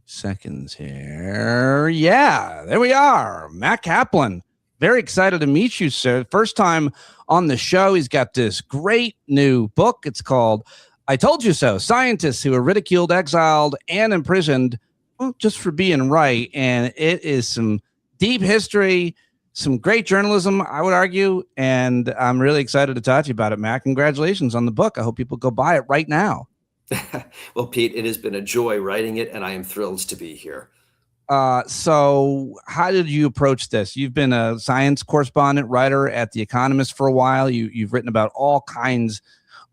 seconds here. Yeah, there we are. Matt Kaplan. Very excited to meet you, sir. First time on the show. He's got this great new book. It's called I Told You So, Scientists Who Were Ridiculed, Exiled, and Imprisoned just for being right. And it is some deep history, some great journalism, I would argue. And I'm really excited to talk to you about it, Matt. Congratulations on the book. I hope people go buy it right now. Well, Pete, it has been a joy writing it, and I am thrilled to be here. So how did you approach this? You've been a science correspondent writer at The Economist for a while. You've written about all kinds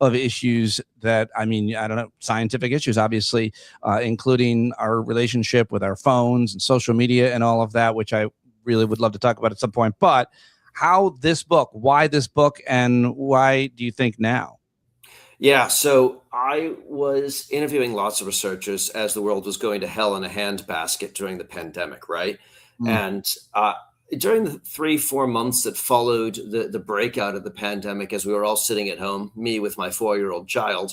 of issues that, I mean, I don't know, scientific issues, obviously, including our relationship with our phones and social media and all of that, which I really would love to talk about at some point. But how this book, why this book, and why do you think now? Yeah, so I was interviewing lots of researchers as the world was going to hell in a handbasket during the pandemic, right? And during the 3-4 months that followed the breakout of the pandemic, as we were all sitting at home, me with my 4-year-old child,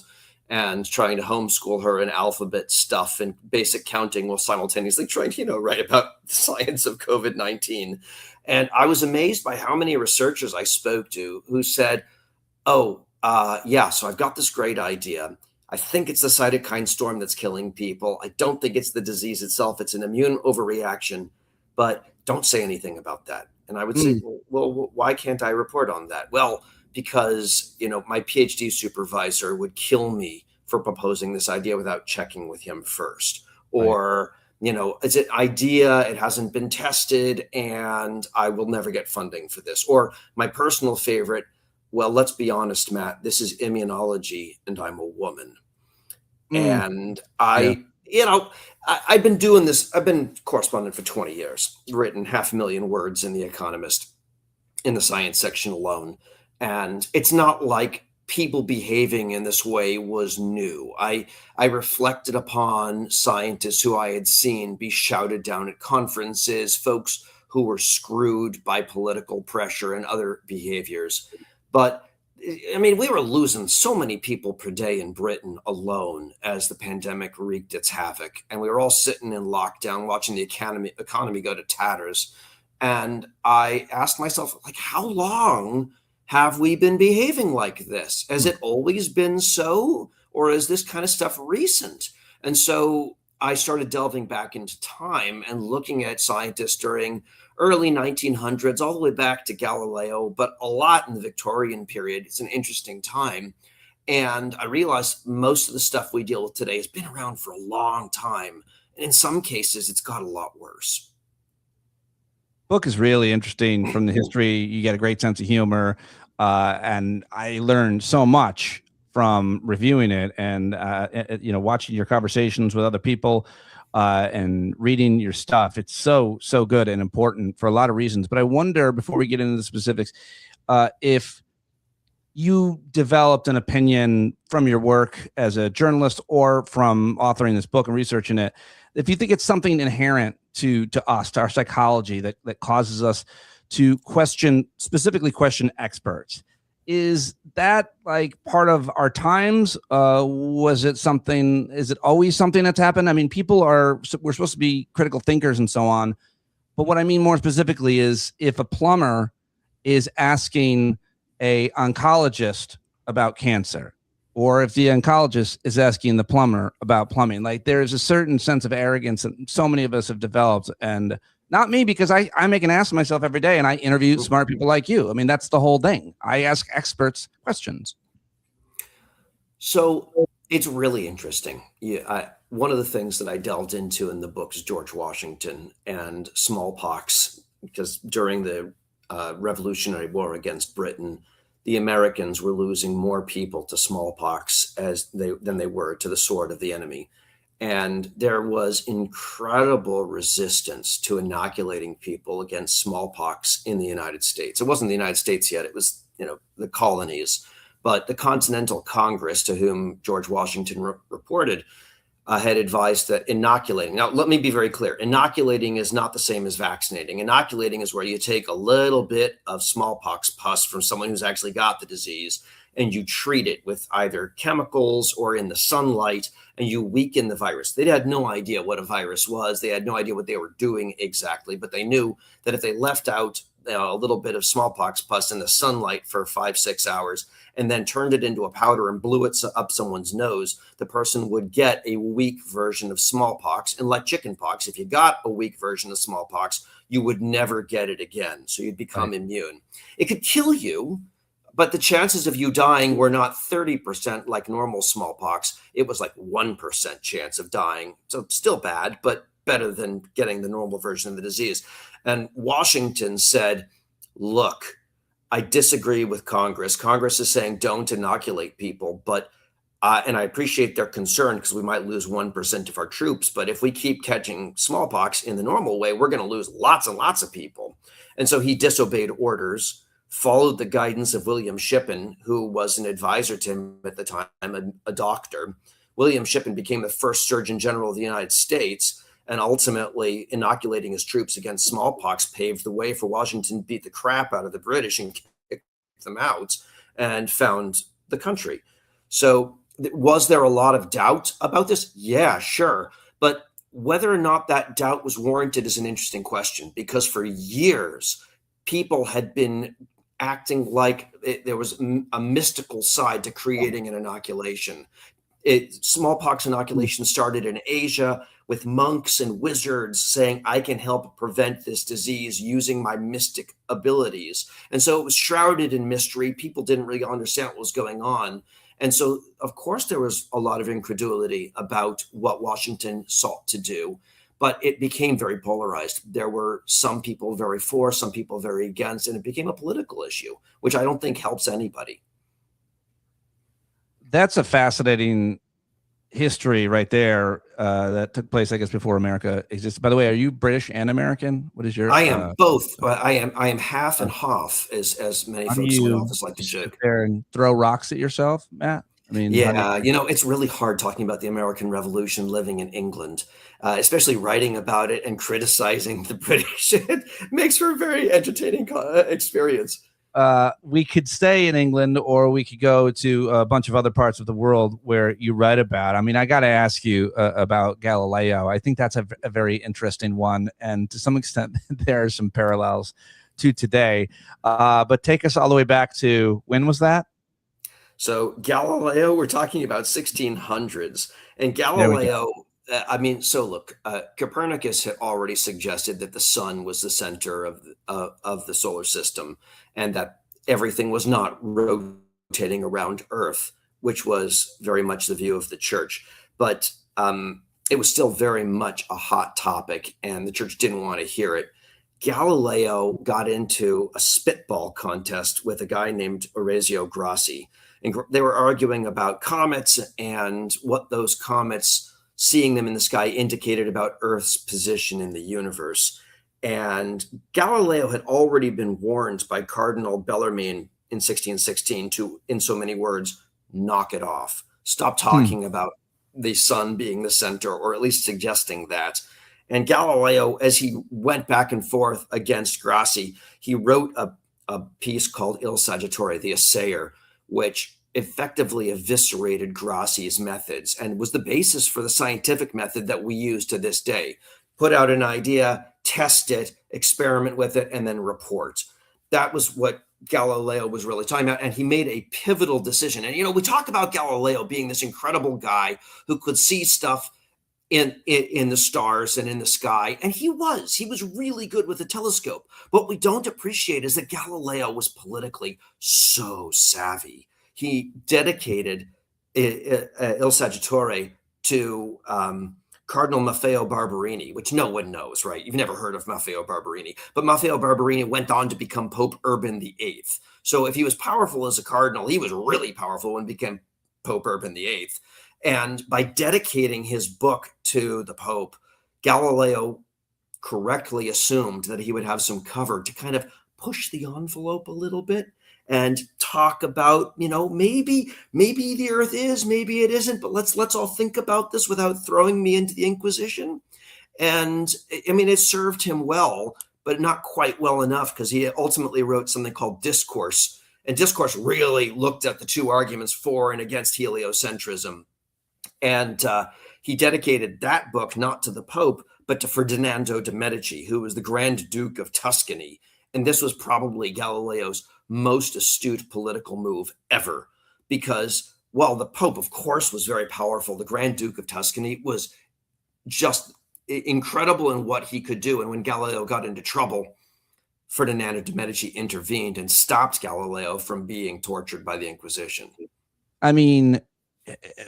and trying to homeschool her in alphabet stuff and basic counting while simultaneously trying to, write about the science of COVID-19. And I was amazed by how many researchers I spoke to who said, so I've got this great idea. I think it's the cytokine storm that's killing people. I don't think it's the disease itself. It's an immune overreaction, but don't say anything about that. And I would say, well, why can't I report on that? Well, because, my PhD supervisor would kill me for proposing this idea without checking with him first. Or, it's an idea, it hasn't been tested, and I will never get funding for this. Or my personal favorite, well, let's be honest, Matt, this is immunology and I'm a woman. And I've been doing this. I've been correspondent for 20 years, written 500,000 words in The Economist in the science section alone. And it's not like people behaving in this way was new. I reflected upon scientists who I had seen be shouted down at conferences, folks who were screwed by political pressure and other behaviors. But I mean, we were losing so many people per day in Britain alone as the pandemic wreaked its havoc. And we were all sitting in lockdown watching the economy go to tatters. And I asked myself, how long have we been behaving like this? Has it always been so? Or is this kind of stuff recent? And so I started delving back into time and looking at scientists during early 1900s, all the way back to Galileo, but a lot in the Victorian period. It's an interesting time. And I realized most of the stuff we deal with today has been around for a long time. And in some cases, it's got a lot worse. Book is really interesting from the history. You get a great sense of humor. And I learned so much from reviewing it and, watching your conversations with other people and reading your stuff. It's so good and important for a lot of reasons. But I wonder, before we get into the specifics, if you developed an opinion from your work as a journalist or from authoring this book and researching it, if you think it's something inherent to us, to our psychology that causes us to specifically question experts. Is that part of our times? Is it always something that's happened? I mean, we're supposed to be critical thinkers and so on. But what I mean more specifically is if a plumber is asking a oncologist about cancer, or if the oncologist is asking the plumber about plumbing, there's a certain sense of arrogance that so many of us have developed. And not me, because I make an ass of myself every day and I interview smart people like you. I mean, that's the whole thing. I ask experts questions. So it's really interesting. One of the things that I delved into in the book is George Washington and smallpox, because during the Revolutionary War against Britain, the Americans were losing more people to smallpox than they were to the sword of the enemy. And there was incredible resistance to inoculating people against smallpox in the United States. It wasn't the United States yet. It was, the colonies. But the Continental Congress, to whom George Washington reported, had advised that inoculating. Now, let me be very clear. Inoculating is not the same as vaccinating. Inoculating is where you take a little bit of smallpox pus from someone who's actually got the disease and you treat it with either chemicals or in the sunlight, and you weaken the virus. They had no idea what a virus was. They had no idea what they were doing exactly, but they knew that if they left out a little bit of smallpox pus in the sunlight for 5-6 hours and then turned it into a powder and blew it up someone's nose, the person would get a weak version of smallpox. And like chickenpox, if you got a weak version of smallpox, you would never get it again. So you'd become immune. It could kill you, but the chances of you dying were not 30% like normal smallpox. It was like 1% chance of dying. So still bad, but better than getting the normal version of the disease. And Washington said, look, I disagree with Congress. Congress is saying don't inoculate people, but and I appreciate their concern because we might lose 1% of our troops. But if we keep catching smallpox in the normal way, we're going to lose lots and lots of people. And so he disobeyed orders, followed the guidance of William Shippen, who was an advisor to him at the time, a doctor. William Shippen became the first Surgeon General of the United States, and ultimately inoculating his troops against smallpox paved the way for Washington to beat the crap out of the British and kick them out and found the country. So was there a lot of doubt about this? Yeah, sure. But whether or not that doubt was warranted is an interesting question, because for years, people had been acting like there was a mystical side to creating an inoculation. Smallpox inoculation started in Asia with monks and wizards saying, I can help prevent this disease using my mystic abilities. And so it was shrouded in mystery. People didn't really understand what was going on. And so, of course, there was a lot of incredulity about what Washington sought to do, but it became very polarized. There were some people very for, some people very against, and it became a political issue, which I don't think helps anybody. That's a fascinating history right there that took place, I guess, before America existed. By the way, are you British and American? What is your? I am both. I am half and half, as many folks in my office like to joke. There and throw rocks at yourself, Matt. I mean, yeah, it's really hard talking about the American Revolution living in England, especially writing about it and criticizing the British. It makes for a very entertaining experience. We could stay in England, or we could go to a bunch of other parts of the world where you write about. I mean, I got to ask you about Galileo. I think that's a very interesting one. And to some extent, there are some parallels to today. But take us all the way back to, when was that? So Galileo, we're talking about 1600s. And Galileo, so look, Copernicus had already suggested that the sun was the center of the solar system, and that everything was not rotating around Earth, which was very much the view of the church. But it was still very much a hot topic, and the church didn't want to hear it. Galileo got into a spitball contest with a guy named Orazio Grassi, and they were arguing about comets and what those comets, seeing them in the sky, indicated about Earth's position in the universe. And Galileo had already been warned by Cardinal Bellarmine in 1616 to, in so many words, knock it off. Stop talking about the sun being the center, or at least suggesting that. And Galileo, as he went back and forth against Grassi, he wrote a piece called Il Saggiatore, the Assayer, which effectively eviscerated Grassi's methods and was the basis for the scientific method that we use to this day. Put out an idea, test it, experiment with it, and then report. That was what Galileo was really talking about. And he made a pivotal decision. And, we talk about Galileo being this incredible guy who could see stuff in the stars and in the sky. And he was really good with a telescope. What we don't appreciate is that Galileo was politically so savvy. He dedicated Il Saggiatore to Cardinal Maffeo Barberini, which no one knows, right? You've never heard of Maffeo Barberini. But Maffeo Barberini went on to become Pope Urban VIII. So if he was powerful as a cardinal, he was really powerful when he became Pope Urban VIII. And by dedicating his book to the Pope, Galileo correctly assumed that he would have some cover to kind of push the envelope a little bit and talk about, maybe the Earth is, maybe it isn't, but let's all think about this without throwing me into the Inquisition. And I mean, it served him well, but not quite well enough, because he ultimately wrote something called Discourse. And Discourse really looked at the two arguments for and against heliocentrism. And he dedicated that book not to the Pope, but to Ferdinando de' Medici, who was the Grand Duke of Tuscany. And this was probably Galileo's most astute political move ever, because while the Pope, of course, was very powerful, the Grand Duke of Tuscany was just incredible in what he could do. And when Galileo got into trouble, Ferdinando de' Medici intervened and stopped Galileo from being tortured by the Inquisition. I mean,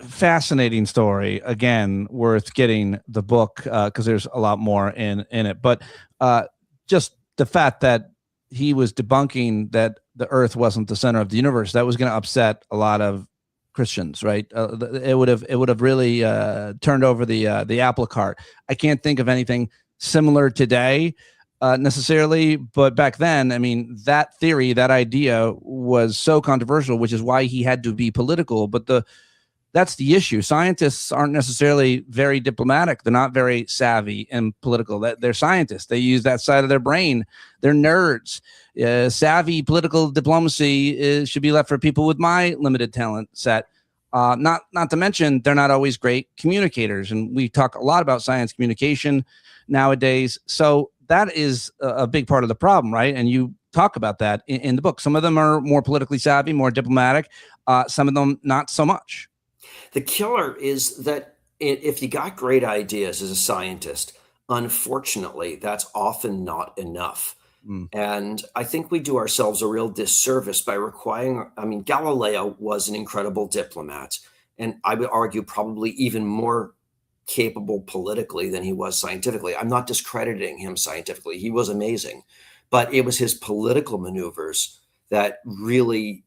fascinating story. Again, worth getting the book because there's a lot more in it. But just the fact that he was debunking that the Earth wasn't the center of the universe, that was going to upset a lot of Christians, right? It would have really turned over the apple cart. I can't think of anything similar today necessarily, but back then, I mean, that theory, that idea was so controversial, which is why he had to be political. But that's the issue. Scientists aren't necessarily very diplomatic. They're not very savvy and political. They're scientists. They use that side of their brain. They're nerds. Savvy political diplomacy should be left for people with my limited talent set. Not to mention, they're not always great communicators. And we talk a lot about science communication nowadays. So that is a big part of the problem, right? And you talk about that in the book. Some of them are more politically savvy, more diplomatic. Some of them not so much. The killer is that if you got great ideas as a scientist, unfortunately, that's often not enough. And I think we do ourselves a real disservice by requiring, I mean, Galileo was an incredible diplomat, and I would argue probably even more capable politically than he was scientifically. I'm not discrediting him scientifically. He was amazing, but it was his political maneuvers that really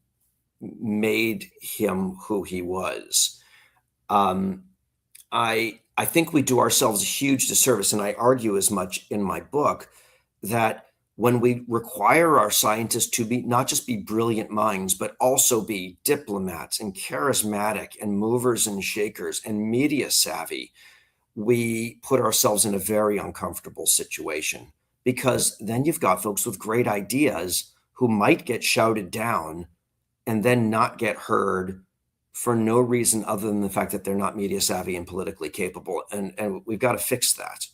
made him who he was. I think we do ourselves a huge disservice, and I argue as much in my book, that when we require our scientists to be not just be brilliant minds, but also be diplomats and charismatic and movers and shakers and media savvy, we put ourselves in a very uncomfortable situation, because then you've got folks with great ideas who might get shouted down and then not get heard for no reason other than the fact that they're not media savvy and politically capable. And we've got to fix that.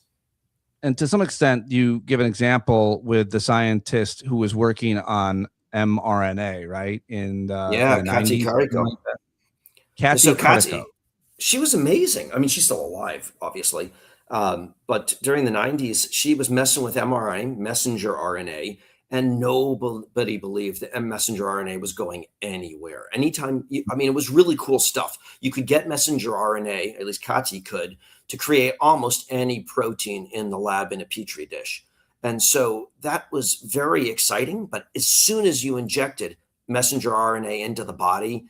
And to some extent, you give an example with the scientist who was working on mRNA, right? In the Yeah, Kati 90s. Kariko. Kati So Kariko. Kati, she was amazing. I mean, she's still alive, obviously. But during the 90s, she was messing with mRNA, messenger RNA, and nobody believed that messenger RNA was going anywhere. Anytime, I mean, it was really cool stuff. You could get messenger RNA, at least Kati could, to create almost any protein in the lab in a petri dish. And so that was very exciting. But as soon as you injected messenger RNA into the body,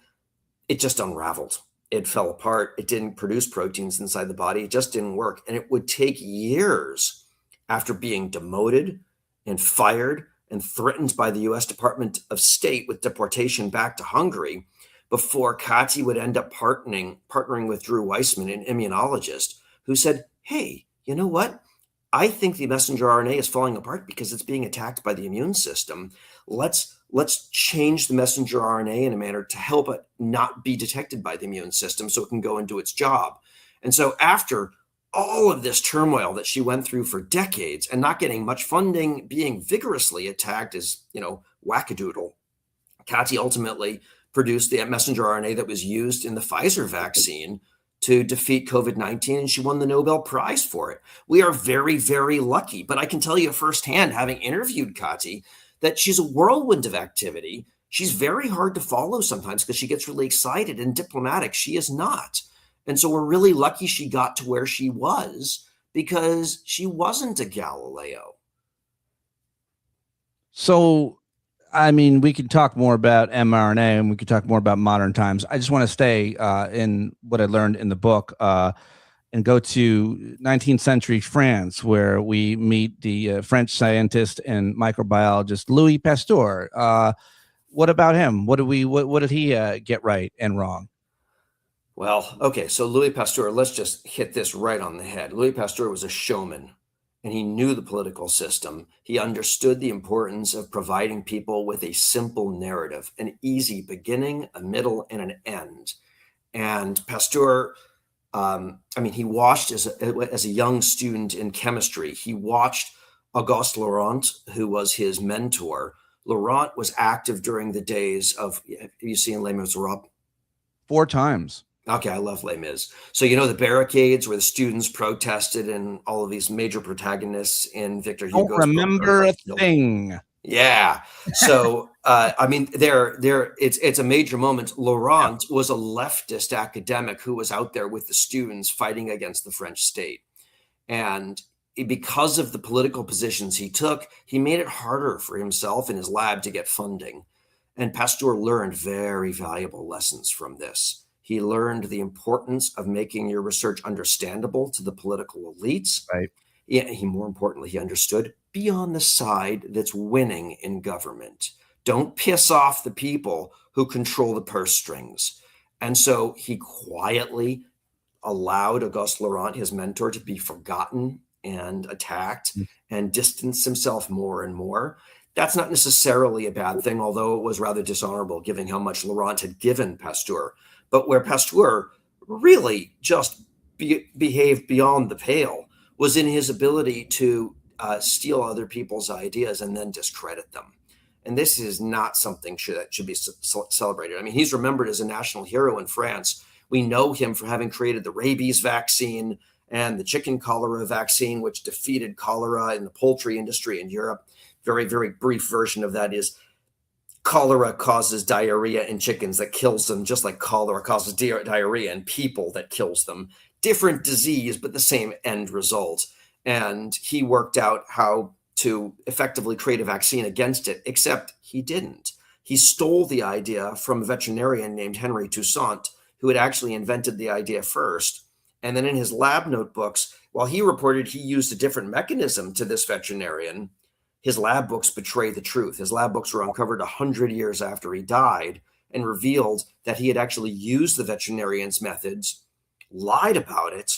it just unraveled. It fell apart. It didn't produce proteins inside the body. It just didn't work. And it would take years after being demoted and fired and threatened by the US Department of State with deportation back to Hungary before Kati would end up partnering with Drew Weissman, an immunologist, who said, hey, you know what? I think the messenger RNA is falling apart because it's being attacked by the immune system. Let's change the messenger RNA in a manner to help it not be detected by the immune system so it can go and do its job. And so after all of this turmoil that she went through for decades and not getting much funding, being vigorously attacked as, wackadoodle, Kati ultimately produced the messenger RNA that was used in the Pfizer vaccine to defeat COVID-19, and she won the Nobel Prize for it. We are very, very lucky, but I can tell you firsthand, having interviewed Kati, that she's a whirlwind of activity. She's very hard to follow sometimes because she gets really excited and diplomatic. She is not. And so we're really lucky she got to where she was because she wasn't a Galileo. So, I mean, we can talk more about mRNA and we can talk more about modern times. I just want to stay in what I learned in the book and go to 19th century France, where we meet the French scientist and microbiologist Louis Pasteur. What about him? What did he get right and wrong? Well, okay, so Louis Pasteur, let's just hit this right on the head. Louis Pasteur was a showman, and he knew the political system. He understood the importance of providing people with a simple narrative, an easy beginning, a middle, and an end. And Pasteur I mean, he watched as a young student in chemistry. He watched Auguste Laurent, who was his mentor. Laurent was active during the days of. Have you seen Les Miserables? 4 times. Okay, I love Les Mis. So you know the barricades where the students protested, and all of these major protagonists in Victor Don't Hugo's book are remember like a killed. thing. Yeah. So I mean, it's a major moment. Yeah. Laurent was a leftist academic who was out there with the students fighting against the French state, and because of the political positions he took, he made it harder for himself and his lab to get funding. And Pasteur learned very valuable lessons from this. He learned the importance of making your research understandable to the political elites. Right. More importantly, he understood be on the side that's winning in government. Don't piss off the people who control the purse strings. And so he quietly allowed Auguste Laurent, his mentor, to be forgotten and attacked and distanced himself more and more. That's not necessarily a bad thing, although it was rather dishonorable given how much Laurent had given Pasteur. But where Pasteur really just behaved beyond the pale was in his ability to steal other people's ideas and then discredit them. And this is not something that should be celebrated. I mean, he's remembered as a national hero in France. We know him for having created the rabies vaccine and the chicken cholera vaccine, which defeated cholera in the poultry industry in Europe. Very, very brief version of that is cholera causes diarrhea in chickens that kills them, just like cholera causes diarrhea in people that kills them. Different disease, but the same end result. And he worked out how to effectively create a vaccine against it, except he didn't. He stole the idea from a veterinarian named Henry Toussaint, who had actually invented the idea first. And then in his lab notebooks, while he reported he used a different mechanism to this veterinarian, his lab books betray the truth. His lab books were uncovered 100 years after he died and revealed that he had actually used the veterinarian's methods, lied about it,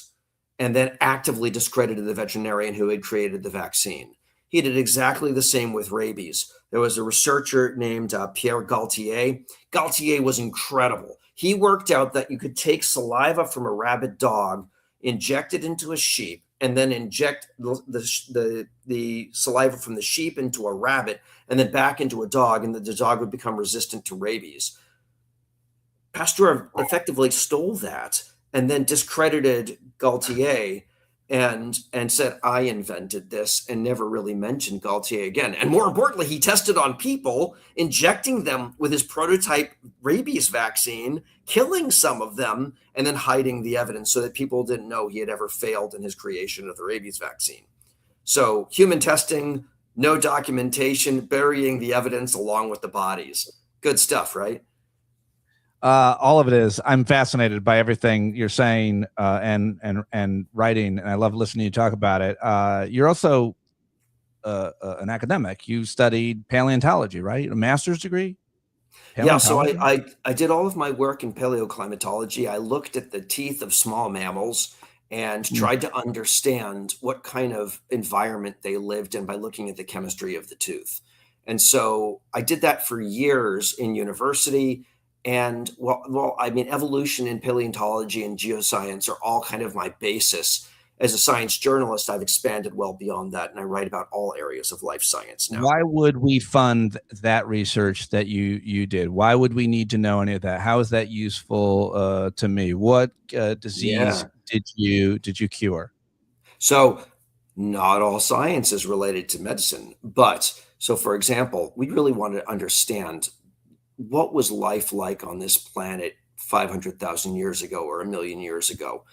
and then actively discredited the veterinarian who had created the vaccine. He did exactly the same with rabies. There was a researcher named Pierre Gaultier. Gaultier was incredible. He worked out that you could take saliva from a rabid dog, inject it into a sheep, and then inject the saliva from the sheep into a rabbit and then back into a dog, and the dog would become resistant to rabies. Pasteur effectively stole that and then discredited Gaultier and said, I invented this, and never really mentioned Gaultier again. And more importantly, he tested on people, injecting them with his prototype rabies vaccine, killing some of them, and then hiding the evidence so that people didn't know he had ever failed in his creation of the rabies vaccine. So human testing, no documentation, burying the evidence along with the bodies. Good stuff, right? All of it is. I'm fascinated by everything you're saying and writing, and I love listening to you talk about it. You're also an academic. You studied paleontology, right? A master's degree? Yeah, so Paleontology? I did all of my work in paleoclimatology. I looked at the teeth of small mammals and Mm. tried to understand what kind of environment they lived in by looking at the chemistry of the tooth. And so I did that for years in university. And I mean, evolution in paleontology and geoscience are all kind of my basis. As a science journalist, I've expanded well beyond that, and I write about all areas of life science now. Why would we fund that research that you did? Why would we need to know any of that? How is that useful to me? What disease Yeah. did you cure? So not all science is related to medicine, but so for example, we really want to understand what was life like on this planet 500,000 years ago or a million years ago.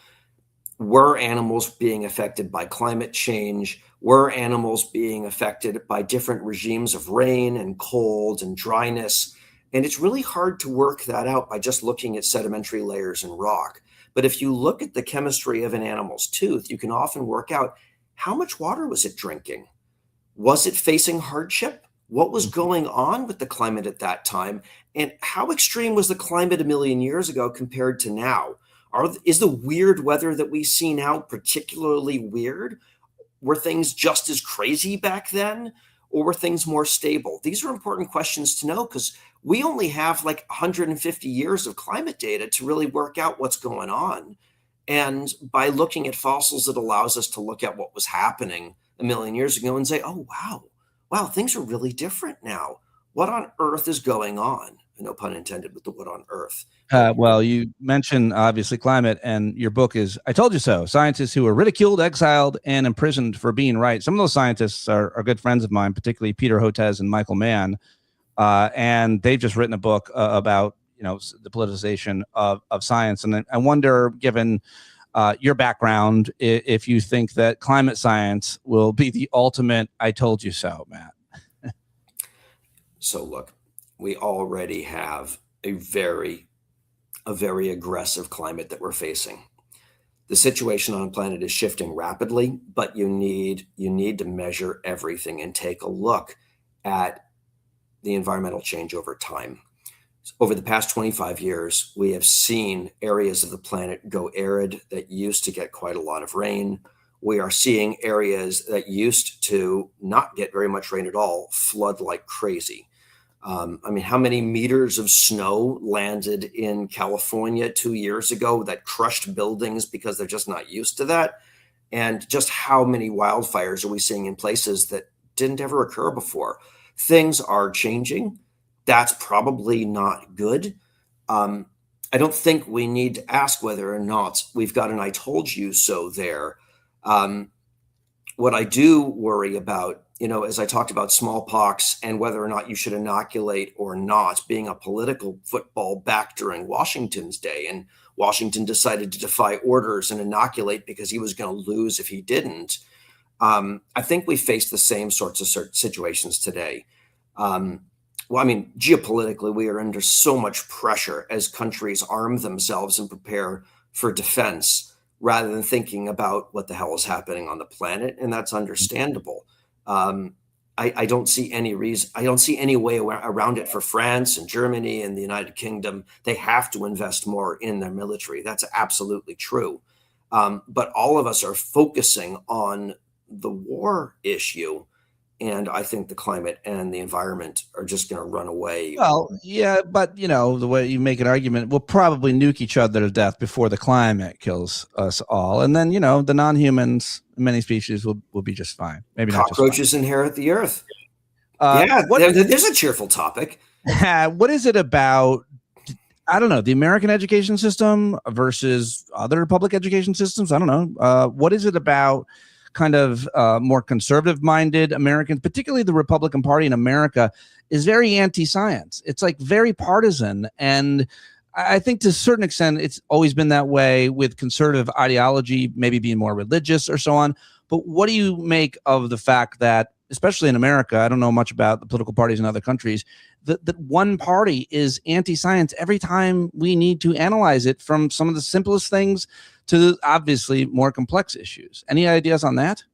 Were animals being affected by climate change? Were animals being affected by different regimes of rain and cold and dryness? And it's really hard to work that out by just looking at sedimentary layers and rock. But if you look at the chemistry of an animal's tooth, you can often work out how much water was it drinking? Was it facing hardship? What was going on with the climate at that time? And how extreme was the climate a million years ago compared to now? Is the weird weather that we see now particularly weird? Were things just as crazy back then? Or were things more stable? These are important questions to know because we only have like 150 years of climate data to really work out what's going on. And by looking at fossils, it allows us to look at what was happening a million years ago and say, oh, wow, things are really different now. What on earth is going on? No pun intended with the what on earth. Well, you mentioned obviously climate, and your book is "I Told You So." Scientists who were ridiculed, exiled, and imprisoned for being right. Some of those scientists are good friends of mine, particularly Peter Hotez and Michael Mann, and they've just written a book about the politicization of science. And I wonder, given your background, if you think that climate science will be the ultimate "I told you so," Matt. So look, we already have a very aggressive climate that we're facing. The situation on the planet is shifting rapidly, but you need to measure everything and take a look at the environmental change over time. Over the past 25 years, we have seen areas of the planet go arid that used to get quite a lot of rain. We are seeing areas that used to not get very much rain at all flood like crazy. How many meters of snow landed in California 2 years ago that crushed buildings because they're just not used to that? And just how many wildfires are we seeing in places that didn't ever occur before? Things are changing. That's probably not good. I don't think we need to ask whether or not we've got an "I told you so" there. What I do worry about, as I talked about smallpox and whether or not you should inoculate or not, being a political football back during Washington's day, and Washington decided to defy orders and inoculate because he was going to lose if he didn't. I think we face the same sorts of situations today. Geopolitically, we are under so much pressure as countries arm themselves and prepare for defense, rather than thinking about what the hell is happening on the planet, and that's understandable. I don't see any reason. I don't see any way around it for France and Germany and the United Kingdom. They have to invest more in their military. That's absolutely true. But all of us are focusing on the war issue, and I think the climate and the environment are just going to run away. Well, yeah, but the way you make an argument, we'll probably nuke each other to death before the climate kills us all, and then the non-humans, many species will be just fine. Maybe not. Cockroaches inherit the earth. There's a cheerful topic. What is it about? I don't know, the American education system versus other public education systems. I don't know. What is it about kind of more conservative-minded Americans, particularly the Republican Party in America, is very anti-science. It's like very partisan. And I think to a certain extent, it's always been that way with conservative ideology, maybe being more religious or so on. But what do you make of the fact that, especially in America, I don't know much about the political parties in other countries, that one party is anti-science every time we need to analyze it, from some of the simplest things to obviously more complex issues? Any ideas on that?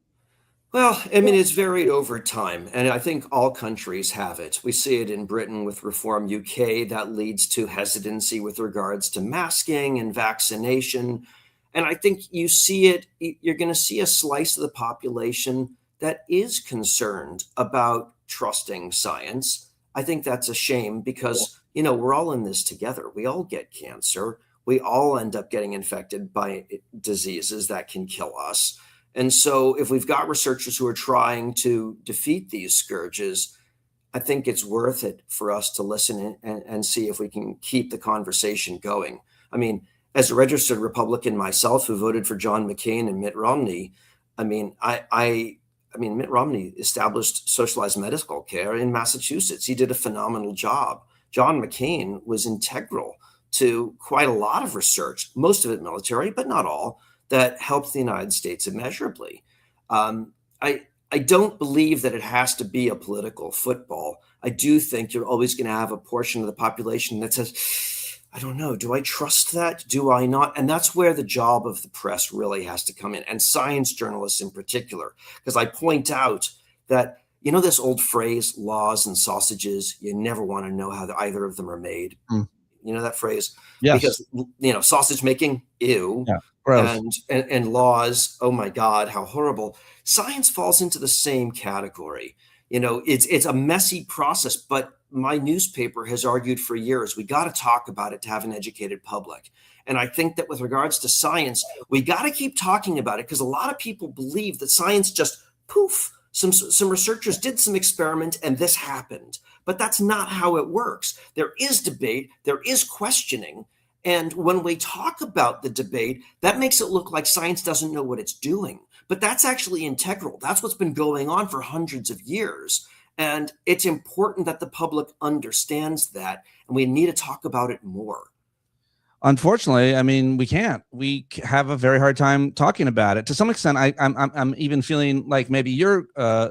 Well, it's varied over time, and I think all countries have it. We see it in Britain with Reform UK. That leads to hesitancy with regards to masking and vaccination. And I think you're going to see a slice of the population that is concerned about trusting science. I think that's a shame because, we're all in this together. We all get cancer. We all end up getting infected by diseases that can kill us. And so if we've got researchers who are trying to defeat these scourges, I think it's worth it for us to listen and see if we can keep the conversation going. As a registered Republican myself who voted for John McCain and Mitt Romney, Mitt Romney established socialized medical care in Massachusetts. He did a phenomenal job. John McCain was integral to quite a lot of research, most of it military, but not all, that helped the United States immeasurably. I don't believe that it has to be a political football. I do think you're always going to have a portion of the population that says, I don't know, do I trust that? Do I not? And that's where the job of the press really has to come in, and science journalists in particular, because I point out that, this old phrase, laws and sausages, you never want to know how either of them are made. You know that phrase? Yes. Because, sausage making, ew. Yeah, gross. And laws, oh my God, how horrible. Science falls into the same category. It's a messy process, but my newspaper has argued for years, we got to talk about it to have an educated public. And I think that with regards to science, we got to keep talking about it, because a lot of people believe that science just poof, some researchers did some experiment and this happened. But that's not how it works. There is debate, there is questioning. And when we talk about the debate, that makes it look like science doesn't know what it's doing. But that's actually integral. That's what's been going on for hundreds of years. And it's important that the public understands that, and we need to talk about it more. Unfortunately, I mean, we can't. We have a very hard time talking about it. To some extent, I'm even feeling like maybe you're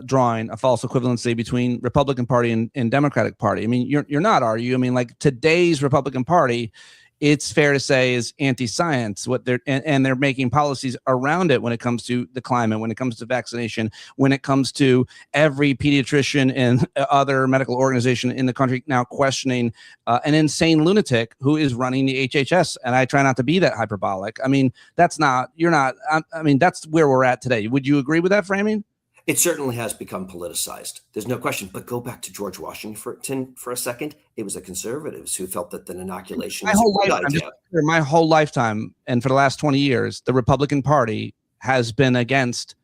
drawing a false equivalency between Republican Party and Democratic Party. I mean, you're not, are you? I mean, like today's Republican Party, it's fair to say, is anti-science. What they're and they're making policies around it when it comes to the climate, when it comes to vaccination, when it comes to every pediatrician and other medical organization in the country now questioning an insane lunatic who is running the HHS. And I try not to be that hyperbolic. I mean, that's not. You're not. I mean, that's where we're at today. Would you agree with that framing? It certainly has become politicized. There's no question. But go back to George Washington for a second. It was the conservatives who felt that an inoculation was a good idea. My whole lifetime, and for the last 20 years, the Republican Party has been against.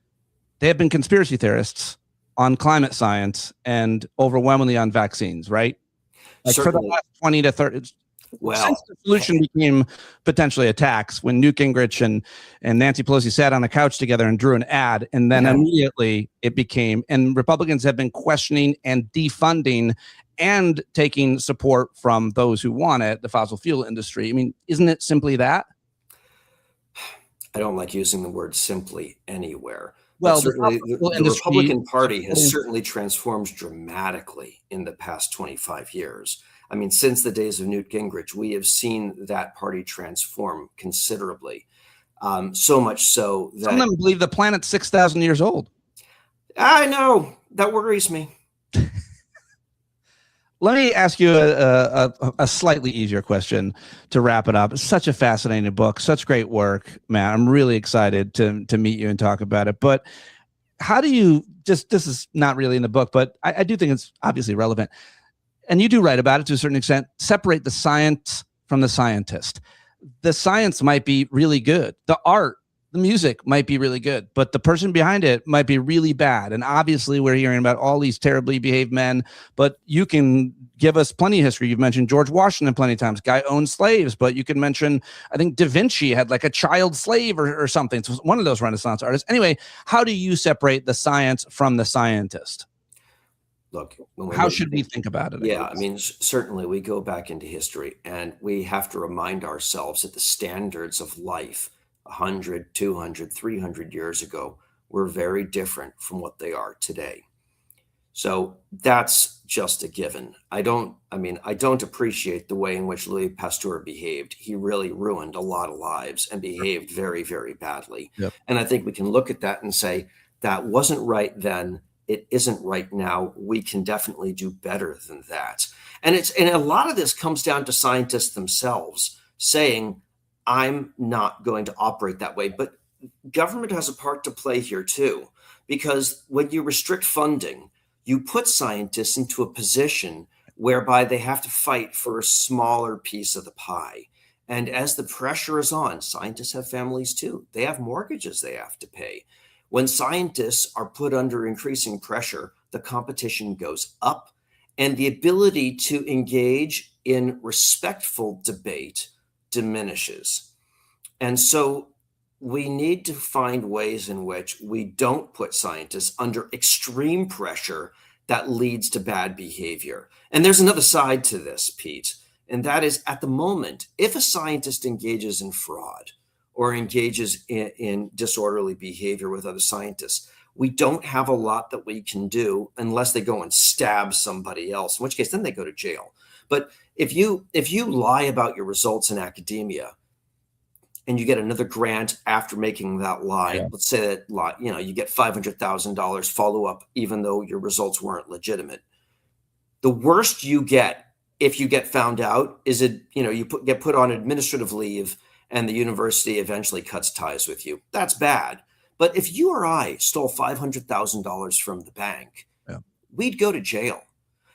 They have been conspiracy theorists on climate science and overwhelmingly on vaccines, right? Like for the last 20 to 30. Well, since the solution became potentially a tax, when Newt Gingrich and Nancy Pelosi sat on a couch together and drew an ad, and then immediately it became, and Republicans have been questioning and defunding and taking support from those who want it, the fossil fuel industry. I mean, isn't it simply that? I don't like using the word simply anywhere. Well, certainly the Republican Party has certainly transformed dramatically in the past 25 years. I mean, since the days of Newt Gingrich, we have seen that party transform considerably. So much so that some of them believe the planet's 6,000 years old. I know. That worries me. Let me ask you a slightly easier question to wrap it up. It's such a fascinating book, such great work, Matt. I'm really excited to meet you and talk about it. But how do you this is not really in the book, but I do think it's obviously relevant. And you do write about it to a certain extent, separate the science from the scientist. The science might be really good. The art, the music might be really good, but the person behind it might be really bad. And obviously we're hearing about all these terribly behaved men, but you can give us plenty of history. You've mentioned George Washington plenty of times. Guy owned slaves, but you can mention, I think Da Vinci had like a child slave or something. So one of those Renaissance artists. Anyway, how do you separate the science from the scientist? Look, how should we think about it? Yeah, I mean, certainly we go back into history and we have to remind ourselves that the standards of life 100, 200, 300 years ago were very different from what they are today. So that's just a given. I don't appreciate the way in which Louis Pasteur behaved. He really ruined a lot of lives and behaved very, very badly. Yep. And I think we can look at that and say, that wasn't right then. It isn't right now. We can definitely do better than that. And a lot of this comes down to scientists themselves saying, I'm not going to operate that way. But government has a part to play here too, because when you restrict funding, you put scientists into a position whereby they have to fight for a smaller piece of the pie. And as the pressure is on, scientists have families too. They have mortgages they have to pay. When scientists are put under increasing pressure, the competition goes up, and the ability to engage in respectful debate diminishes. And so we need to find ways in which we don't put scientists under extreme pressure that leads to bad behavior. And there's another side to this, Pete, and that is, at the moment, if a scientist engages in fraud or engages in disorderly behavior with other scientists, we don't have a lot that we can do unless they go and stab somebody else, in which case then they go to jail. But if you lie about your results in academia and you get another grant after making that lie, let's say that lie, you get $500,000 follow up, even though your results weren't legitimate. The worst you get if you get found out is get put on administrative leave and the university eventually cuts ties with you. That's bad. But if you or I stole $500,000 from the bank, we'd go to jail.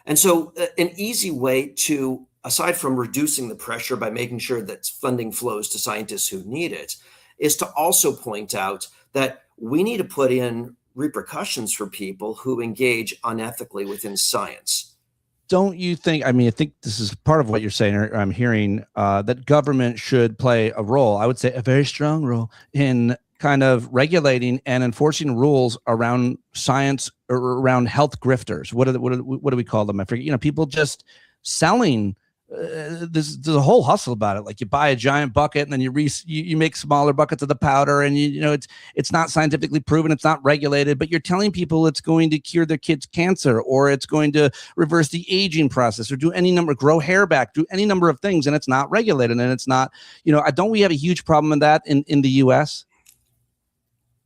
And so, an easy way to, aside from reducing the pressure by making sure that funding flows to scientists who need it, is to also point out that we need to put in repercussions for people who engage unethically within science. Don't you think, I mean, I think this is part of what you're saying, or I'm hearing, that government should play a role, I would say a very strong role, in kind of regulating and enforcing rules around science or around health grifters. What do we call them? I forget. People just selling. There's a whole hustle about it. Like you buy a giant bucket and then you make smaller buckets of the powder, and it's not scientifically proven, it's not regulated, but you're telling people it's going to cure their kids' cancer, or it's going to reverse the aging process, or grow hair back, do any number of things, and it's not regulated, and it's not. Don't we have a huge problem in that in the U.S.?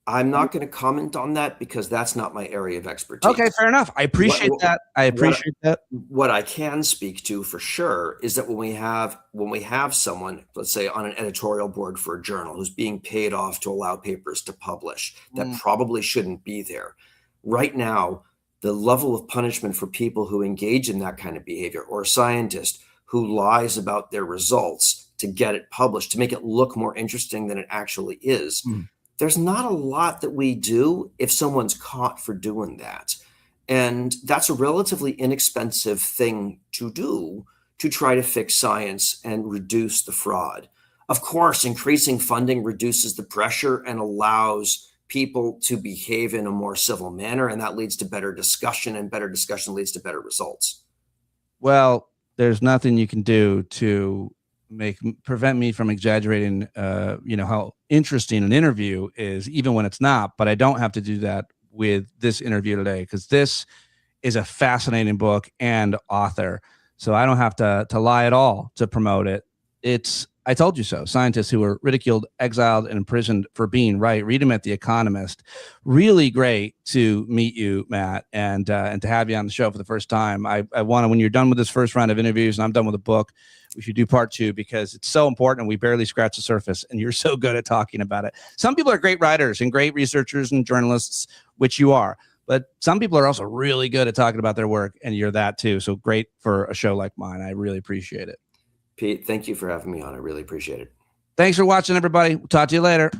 I'm not going to comment on that because that's not my area of expertise. Okay, fair enough. I appreciate that. What I can speak to for sure is that when we have someone, let's say on an editorial board for a journal, who's being paid off to allow papers to publish, that probably shouldn't be there. Right now, the level of punishment for people who engage in that kind of behavior, or a scientist who lies about their results to get it published, to make it look more interesting than it actually is, there's not a lot that we do if someone's caught for doing that. And that's a relatively inexpensive thing to do to try to fix science and reduce the fraud. Of course, increasing funding reduces the pressure and allows people to behave in a more civil manner, and that leads to better discussion, and better discussion leads to better results. Well, there's nothing you can do to prevent me from exaggerating how interesting an interview is, even when it's not. But I don't have to do that with this interview today, because this is a fascinating book and author, so I don't have to lie at all to promote it. It's I told you so. Scientists who were ridiculed, exiled, and imprisoned for being right. Read him at The Economist. Really great to meet you, Matt, and to have you on the show for the first time. I want to, when you're done with this first round of interviews and I'm done with the book, we should do part 2, because it's so important and we barely scratch the surface, and you're so good at talking about it. Some people are great writers and great researchers and journalists, which you are, but some people are also really good at talking about their work, and you're that too. So great for a show like mine. I really appreciate it. Pete, thank you for having me on. I really appreciate it. Thanks for watching, everybody. We'll talk to you later.